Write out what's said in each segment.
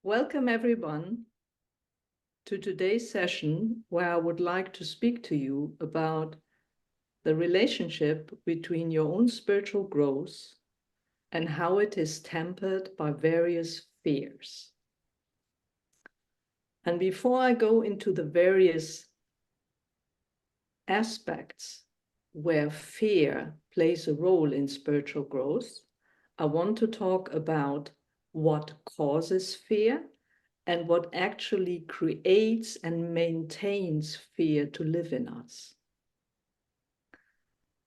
Welcome everyone to today's session where I would like to speak to you about the relationship between your own spiritual growth and how it is tempered by various fears. And before I go into the various aspects where fear plays a role in spiritual growth, I want to talk about what causes fear and what actually creates and maintains fear to live in us.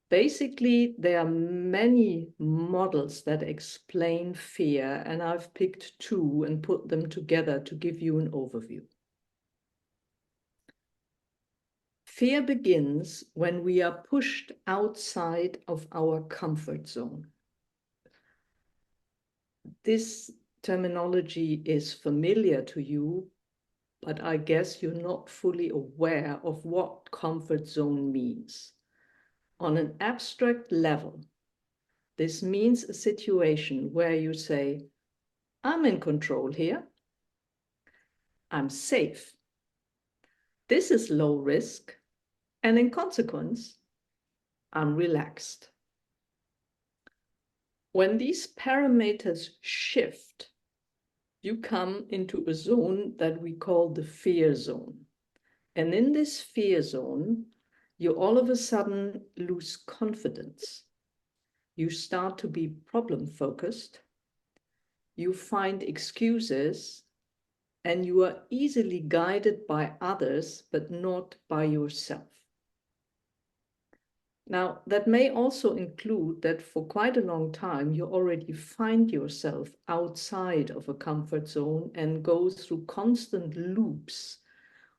Basically, there are many models that explain fear, and I've picked two and put them together to give you an overview. Fear begins when we are pushed outside of our comfort zone. This terminology is familiar to you, but I guess you're not fully aware of what comfort zone means. On an abstract level, this means a situation where you say, I'm in control here. I'm safe. This is low risk, and in consequence, I'm relaxed. When these parameters shift, you come into a zone that we call the fear zone. And in this fear zone, you all of a sudden lose confidence. You start to be problem focused. You find excuses, and you are easily guided by others, but not by yourself. Now, that may also include that for quite a long time, you already find yourself outside of a comfort zone and go through constant loops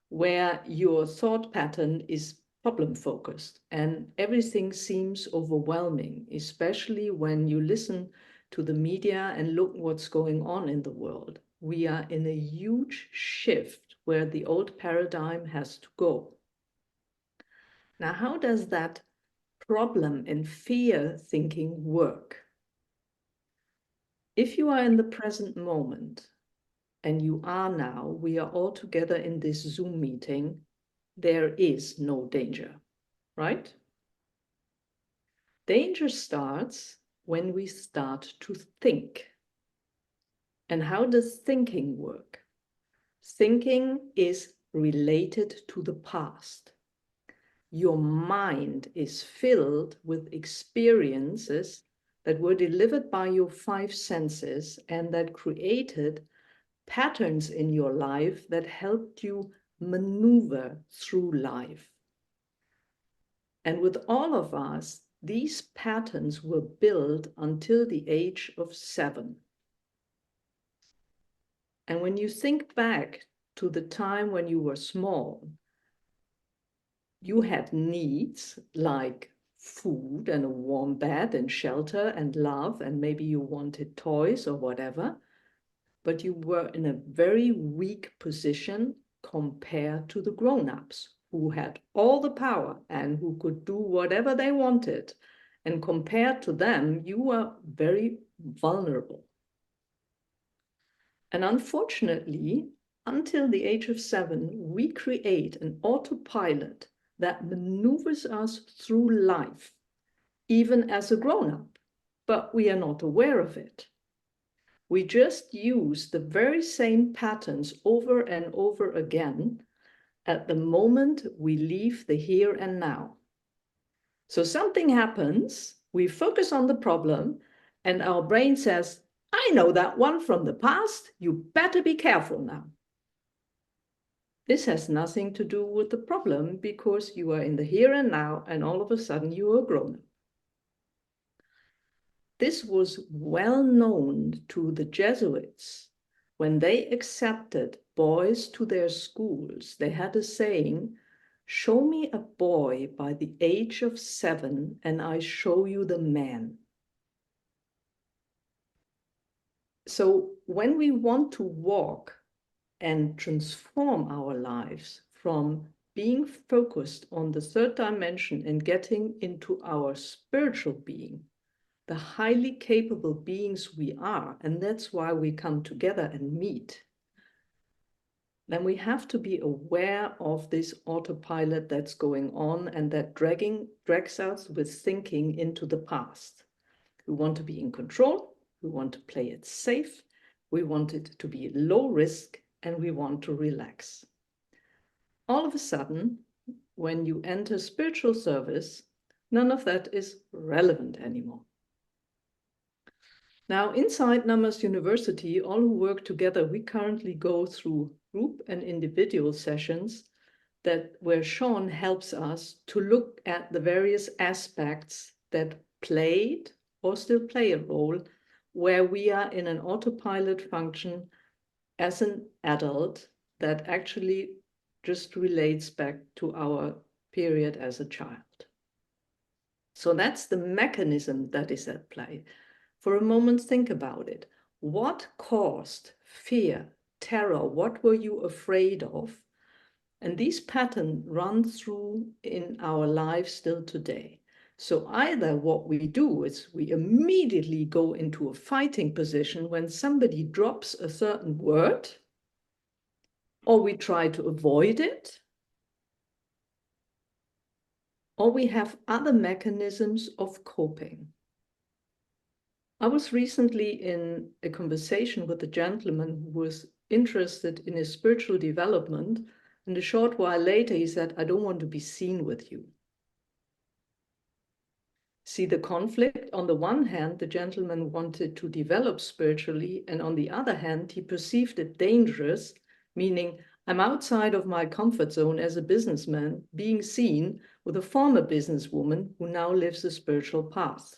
where your thought pattern is problem focused and everything seems overwhelming, especially when you listen to the media and look what's going on in the world. We are in a huge shift where the old paradigm has to go. Now, how does that problem and fear thinking work? If you are in the present moment, and you are now, we are all together in this Zoom meeting, there is no danger, right? Danger starts when we start to think. And how does thinking work? Thinking is related to the past. Your mind is filled with experiences that were delivered by your five senses and that created patterns in your life that helped you maneuver through life. And with all of us, these patterns were built until the age of 7. And when you think back to the time when you were small, you had needs like food and a warm bed and shelter and love, and maybe you wanted toys or whatever, but you were in a very weak position compared to the grown-ups who had all the power and who could do whatever they wanted. And compared to them, you were very vulnerable. And unfortunately, until the age of 7, we create an autopilot that maneuvers us through life, even as a grown-up, but we are not aware of it. We just use the very same patterns over and over again at the moment we leave the here and now. So something happens, we focus on the problem, and our brain says, I know that one from the past, you better be careful now. This has nothing to do with the problem because you are in the here and now, and all of a sudden you are grown up. This was well known to the Jesuits. When they accepted boys to their schools, they had a saying, show me a boy by the age of 7 and I show you the man. So when we want to walk and transform our lives from being focused on the third dimension and getting into our spiritual being, the highly capable beings we are, and that's why we come together and meet, then we have to be aware of this autopilot that's going on and that drags us with thinking into the past. We want to be in control, we want to play it safe, we want it to be low risk, and we want to relax. All of a sudden, when you enter spiritual service, none of that is relevant anymore. Now, inside Namas University, all who work together, we currently go through group and individual sessions where Sean helps us to look at the various aspects that played or still play a role where we are in an autopilot function as an adult that actually just relates back to our period as a child. So that's the mechanism that is at play. For a moment, think about it. What caused fear, terror? What were you afraid of? And these patterns run through in our lives still today. So either what we do is we immediately go into a fighting position when somebody drops a certain word, or we try to avoid it, or we have other mechanisms of coping. I was recently in a conversation with a gentleman who was interested in his spiritual development, and a short while later he said, I don't want to be seen with you. See the conflict? On the one hand, the gentleman wanted to develop spiritually, and on the other hand, he perceived it dangerous, meaning I'm outside of my comfort zone as a businessman, being seen with a former businesswoman who now lives a spiritual path.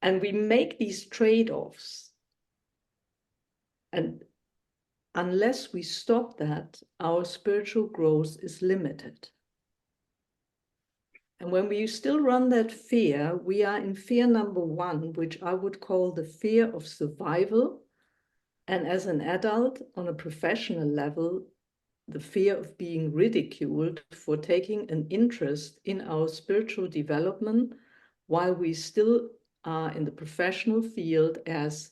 And we make these trade-offs. And unless we stop that, our spiritual growth is limited. And when we still run that fear, we are in fear number one, which I would call the fear of survival. And as an adult, on a professional level, the fear of being ridiculed for taking an interest in our spiritual development while we still are in the professional field as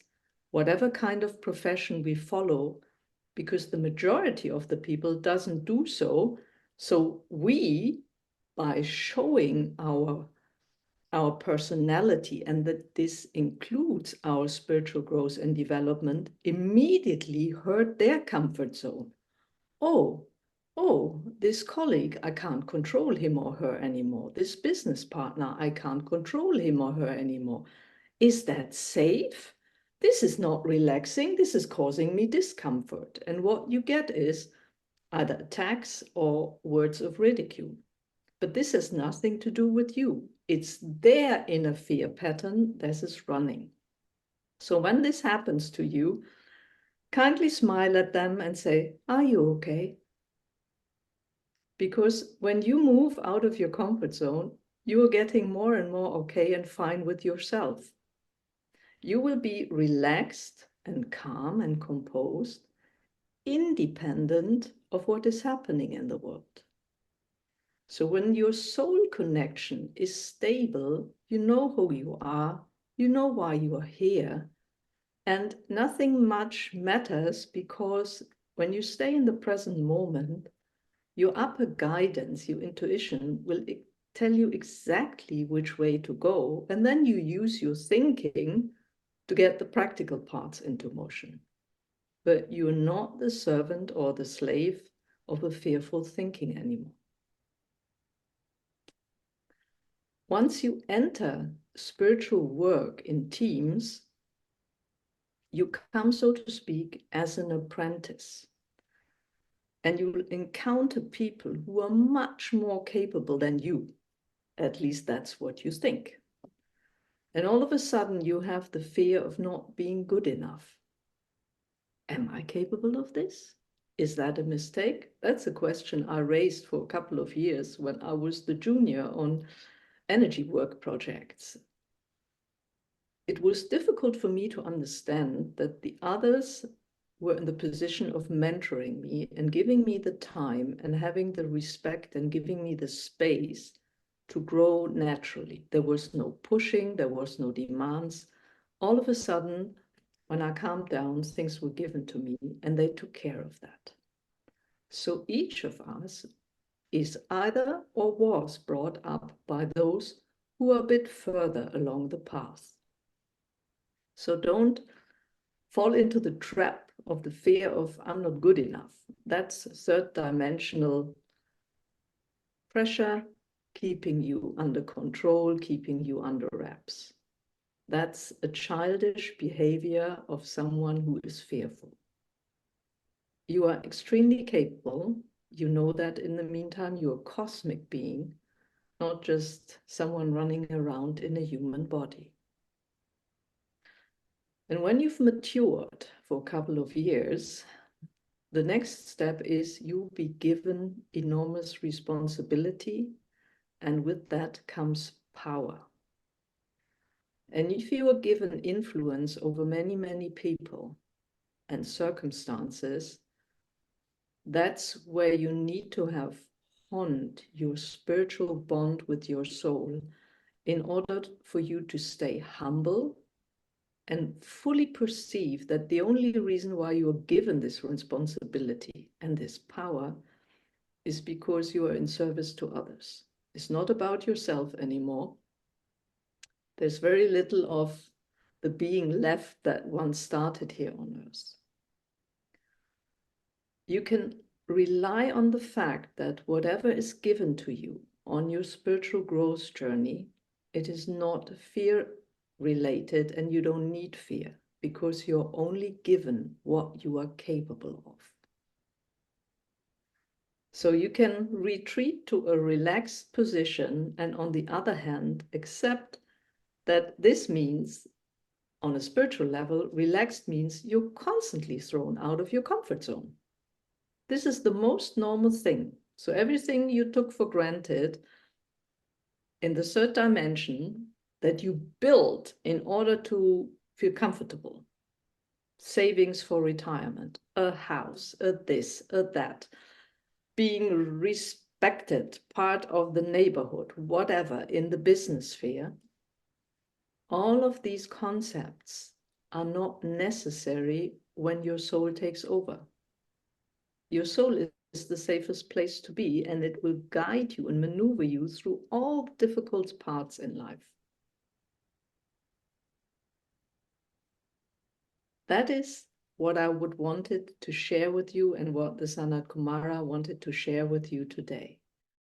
whatever kind of profession we follow, because the majority of the people doesn't do so. So we, by showing our personality, and that this includes our spiritual growth and development, immediately hurt their comfort zone. Oh, this colleague, I can't control him or her anymore. This business partner, I can't control him or her anymore. Is that safe? This is not relaxing. This is causing me discomfort. And what you get is either attacks or words of ridicule. But this has nothing to do with you. It's their inner fear pattern that is running. So when this happens to you, kindly smile at them and say, are you okay? Because when you move out of your comfort zone, you are getting more and more okay and fine with yourself. You will be relaxed and calm and composed, independent of what is happening in the world. So when your soul connection is stable, you know who you are, you know why you are here, and nothing much matters, because when you stay in the present moment, your upper guidance, your intuition will tell you exactly which way to go, and then you use your thinking to get the practical parts into motion. But you're not the servant or the slave of a fearful thinking anymore. Once you enter spiritual work in teams, you come, so to speak, as an apprentice. And you will encounter people who are much more capable than you. At least that's what you think. And all of a sudden you have the fear of not being good enough. Am I capable of this? Is that a mistake? That's a question I raised for a couple of years when I was the junior on energy work projects. It was difficult for me to understand that the others were in the position of mentoring me and giving me the time and having the respect and giving me the space to grow naturally. There was no pushing, there was no demands. All of a sudden, When I calmed down, things were given to me, and they took care of that. So each of us is either or was brought up by those who are a bit further along the path. So don't fall into the trap of the fear of I'm not good enough. That's third dimensional pressure keeping you under control, keeping you under wraps. That's a childish behavior of someone who is fearful. You are extremely capable. You know that in the meantime, you're a cosmic being, not just someone running around in a human body. And when you've matured for a couple of years, the next step is you'll be given enormous responsibility, and with that comes power. And if you are given influence over many, many people and circumstances, that's where you need to have honed your spiritual bond with your soul in order for you to stay humble and fully perceive that the only reason why you are given this responsibility and this power is because you are in service to others. It's not about yourself anymore. There's very little of the being left that once started here on earth. You can rely on the fact that whatever is given to you on your spiritual growth journey, it is not fear related, and you don't need fear because you're only given what you are capable of. So you can retreat to a relaxed position, and on the other hand, accept that this means, on a spiritual level, relaxed means you're constantly thrown out of your comfort zone. This is the most normal thing. So everything you took for granted in the third dimension that you built in order to feel comfortable, savings for retirement, a house, a this, a that, being respected, part of the neighborhood, whatever, in the business sphere, all of these concepts are not necessary when your soul takes over. Your soul is the safest place to be, and it will guide you and maneuver you through all difficult parts in life. That is what I would wanted to share with you and what the SANAT KUMARA wanted to share with you today.